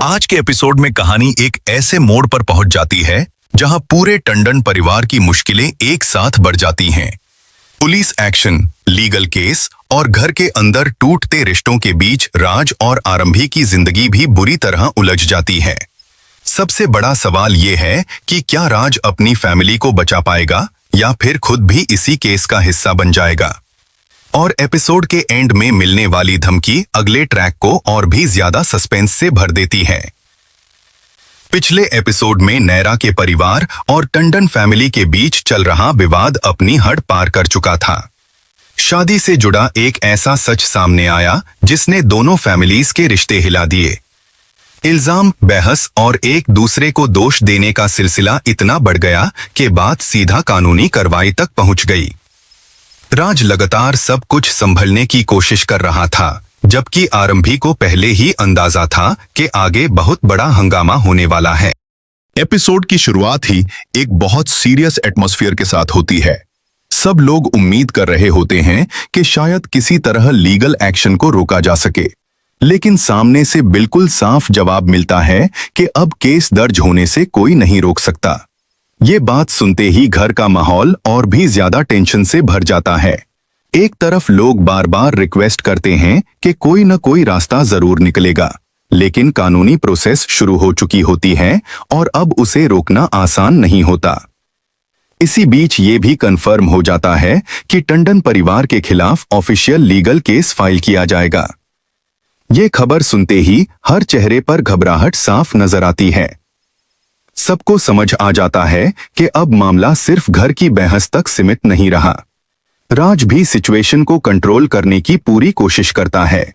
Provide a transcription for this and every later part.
आज के एपिसोड में कहानी एक ऐसे मोड़ पर पहुंच जाती है जहां पूरे टंडन परिवार की मुश्किलें एक साथ बढ़ जाती हैं। पुलिस एक्शन, लीगल केस और घर के अंदर टूटते रिश्तों के बीच राज और आरंभी की जिंदगी भी बुरी तरह उलझ जाती है। सबसे बड़ा सवाल ये है कि क्या राज अपनी फैमिली को बचा पाएगा या फिर खुद भी इसी केस का हिस्सा बन जाएगा। और एपिसोड के एंड में मिलने वाली धमकी अगले ट्रैक को और भी ज्यादा सस्पेंस से भर देती है। पिछले एपिसोड में नैरा के परिवार और टंडन फैमिली के बीच चल रहा विवाद अपनी हद पार कर चुका था। शादी से जुड़ा एक ऐसा सच सामने आया जिसने दोनों फैमिलीज के रिश्ते हिला दिए। इल्जाम, बहस और एक दूसरे को दोष देने का सिलसिला इतना बढ़ गया कि बात सीधा कानूनी कार्रवाई तक पहुंच गई। राज लगातार सब कुछ संभलने की कोशिश कर रहा था, जबकि आरंभी को पहले ही अंदाजा था कि आगे बहुत बड़ा हंगामा होने वाला है। एपिसोड की शुरुआत ही एक बहुत सीरियस एटमॉस्फेयर के साथ होती है। सब लोग उम्मीद कर रहे होते हैं कि शायद किसी तरह लीगल एक्शन को रोका जा सके, लेकिन सामने से बिल्कुल साफ जवाब मिलता है कि अब केस दर्ज होने से कोई नहीं रोक सकता। ये बात सुनते ही घर का माहौल और भी ज्यादा टेंशन से भर जाता है। एक तरफ लोग बार बार रिक्वेस्ट करते हैं कि कोई न कोई रास्ता जरूर निकलेगा, लेकिन कानूनी प्रोसेस शुरू हो चुकी होती है और अब उसे रोकना आसान नहीं होता। इसी बीच ये भी कंफर्म हो जाता है कि टंडन परिवार के खिलाफ ऑफिशियल लीगल केस फाइल किया जाएगा। ये खबर सुनते ही हर चेहरे पर घबराहट साफ नजर आती है। सबको समझ आ जाता है कि अब मामला सिर्फ घर की बहस तक सीमित नहीं रहा। राज भी सिचुएशन को कंट्रोल करने की पूरी कोशिश करता है।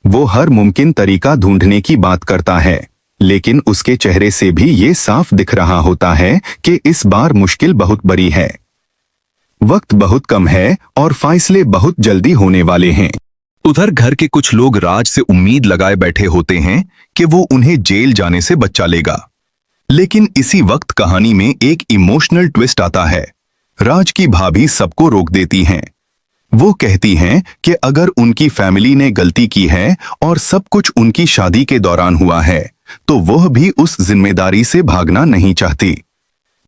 वो हर मुमकिन तरीका ढूंढने की बात करता है, लेकिन उसके चेहरे से भी ये साफ दिख रहा होता है कि इस बार मुश्किल बहुत बड़ी है। वक्त बहुत कम है और फैसले बहुत जल्दी होने वाले हैं। उधर घर के कुछ लोग राज से उम्मीद लगाए बैठे होते हैं कि वो उन्हें जेल जाने से बचा लेगा, लेकिन इसी वक्त कहानी में एक इमोशनल ट्विस्ट आता है। राज की भाभी सबको रोक देती हैं। वो कहती हैं कि अगर उनकी फैमिली ने गलती की है और सब कुछ उनकी शादी के दौरान हुआ है, तो वह भी उस जिम्मेदारी से भागना नहीं चाहती।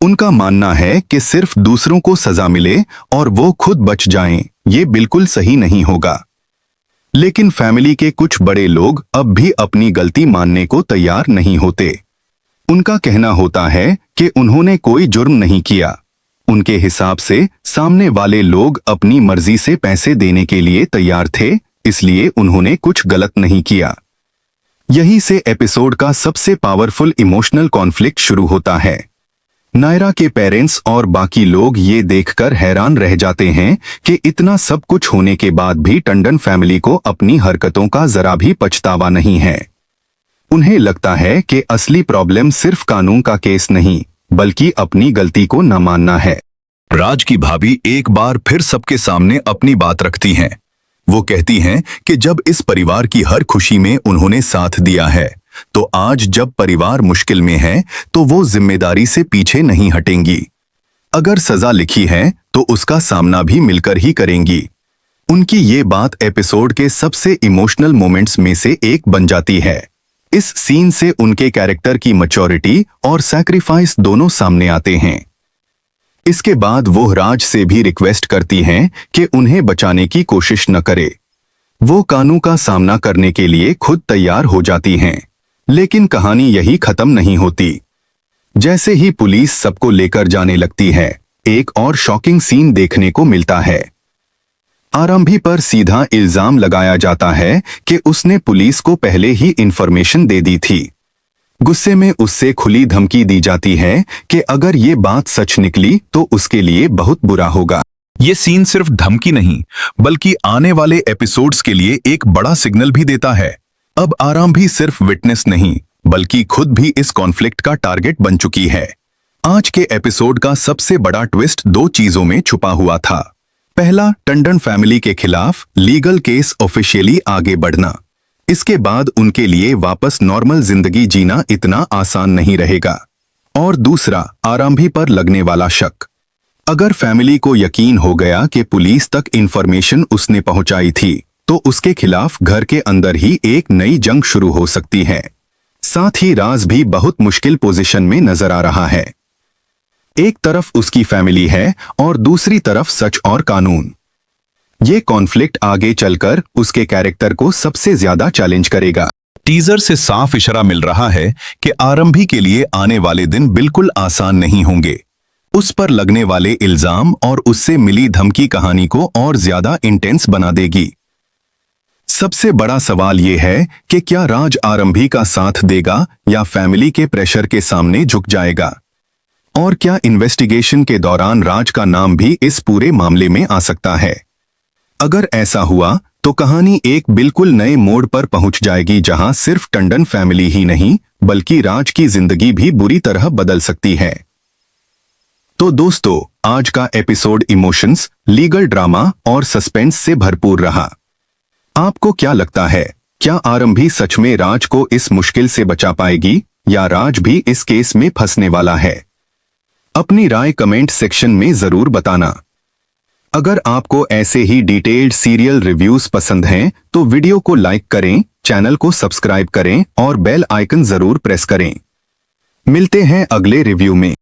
उनका मानना है कि सिर्फ दूसरों को सजा मिले और वो खुद बच जाएं, ये बिल्कुल सही नहीं होगा। लेकिन फैमिली के कुछ बड़े लोग अब भी अपनी गलती मानने को तैयार नहीं होते। उनका कहना होता है कि उन्होंने कोई जुर्म नहीं किया। उनके हिसाब से सामने वाले लोग अपनी मर्जी से पैसे देने के लिए तैयार थे, इसलिए उन्होंने कुछ गलत नहीं किया। यहीं से एपिसोड का सबसे पावरफुल इमोशनल कॉन्फ्लिक्ट शुरू होता है। नायरा के पेरेंट्स और बाकी लोग ये देखकर हैरान रह जाते हैं कि इतना सब कुछ होने के बाद भी टंडन फैमिली को अपनी हरकतों का जरा भी पछतावा नहीं है। उन्हें लगता है कि असली प्रॉब्लम सिर्फ कानून का केस नहीं, बल्कि अपनी गलती को न मानना है। राज की भाभी एक बार फिर सबके सामने अपनी बात रखती हैं। वो कहती हैं कि जब इस परिवार की हर खुशी में उन्होंने साथ दिया है, तो आज जब परिवार मुश्किल में है तो वो जिम्मेदारी से पीछे नहीं हटेंगी। अगर सजा लिखी है तो उसका सामना भी मिलकर ही करेंगी। उनकी ये बात एपिसोड के सबसे इमोशनल मोमेंट्स में से एक बन जाती है। इस सीन से उनके कैरेक्टर की मैच्योरिटी और सैक्रिफाइस दोनों सामने आते हैं। इसके बाद वो राज से भी रिक्वेस्ट करती हैं कि उन्हें बचाने की कोशिश न करे। वो कानून का सामना करने के लिए खुद तैयार हो जाती हैं, लेकिन कहानी यही खत्म नहीं होती। जैसे ही पुलिस सबको लेकर जाने लगती है, एक और शॉकिंग सीन देखने को मिलता है। आरंभी पर सीधा इल्जाम लगाया जाता है कि उसने पुलिस को पहले ही इंफॉर्मेशन दे दी थी। गुस्से में उससे खुली धमकी दी जाती है कि अगर ये बात सच निकली तो उसके लिए बहुत बुरा होगा। ये सीन सिर्फ धमकी नहीं, बल्कि आने वाले एपिसोड्स के लिए एक बड़ा सिग्नल भी देता है। अब आरंभी सिर्फ विटनेस नहीं, बल्कि खुद भी इस कॉन्फ्लिक्ट का टारगेट बन चुकी है। आज के एपिसोड का सबसे बड़ा ट्विस्ट दो चीजों में छुपा हुआ था। पहला, टंडन फैमिली के खिलाफ लीगल केस ऑफिशियली आगे बढ़ना। इसके बाद उनके लिए वापस नॉर्मल जिंदगी जीना इतना आसान नहीं रहेगा। और दूसरा, आरंभी पर लगने वाला शक। अगर फैमिली को यकीन हो गया कि पुलिस तक इंफॉर्मेशन उसने पहुंचाई थी, तो उसके खिलाफ घर के अंदर ही एक नई जंग शुरू हो सकती है। साथ ही राज भी बहुत मुश्किल पोजीशन में नजर आ रहा है। एक तरफ उसकी फैमिली है और दूसरी तरफ सच और कानून। ये कॉन्फ्लिक्ट आगे चलकर उसके कैरेक्टर को सबसे ज्यादा चैलेंज करेगा। टीजर से साफ इशारा मिल रहा है कि आरंभी के लिए आने वाले दिन बिल्कुल आसान नहीं होंगे। उस पर लगने वाले इल्जाम और उससे मिली धमकी कहानी को और ज्यादा इंटेंस बना देगी। सबसे बड़ा सवाल यह है कि क्या राज आरंभी का साथ देगा या फैमिली के प्रेशर के सामने झुक जाएगा, और क्या इन्वेस्टिगेशन के दौरान राज का नाम भी इस पूरे मामले में आ सकता है। अगर ऐसा हुआ तो कहानी एक बिल्कुल नए मोड़ पर पहुंच जाएगी, जहां सिर्फ टंडन फैमिली ही नहीं बल्कि राज की जिंदगी भी बुरी तरह बदल सकती है। तो दोस्तों, आज का एपिसोड इमोशंस, लीगल ड्रामा और सस्पेंस से भरपूर रहा। आपको क्या लगता है, क्या आरंभी सच में राज को इस मुश्किल से बचा पाएगी या राज भी इस केस में फंसने वाला है? अपनी राय कमेंट सेक्शन में जरूर बताना। अगर आपको ऐसे ही डिटेल्ड सीरियल रिव्यूज पसंद हैं तो वीडियो को लाइक करें, चैनल को सब्सक्राइब करें और बेल आइकन जरूर प्रेस करें। मिलते हैं अगले रिव्यू में।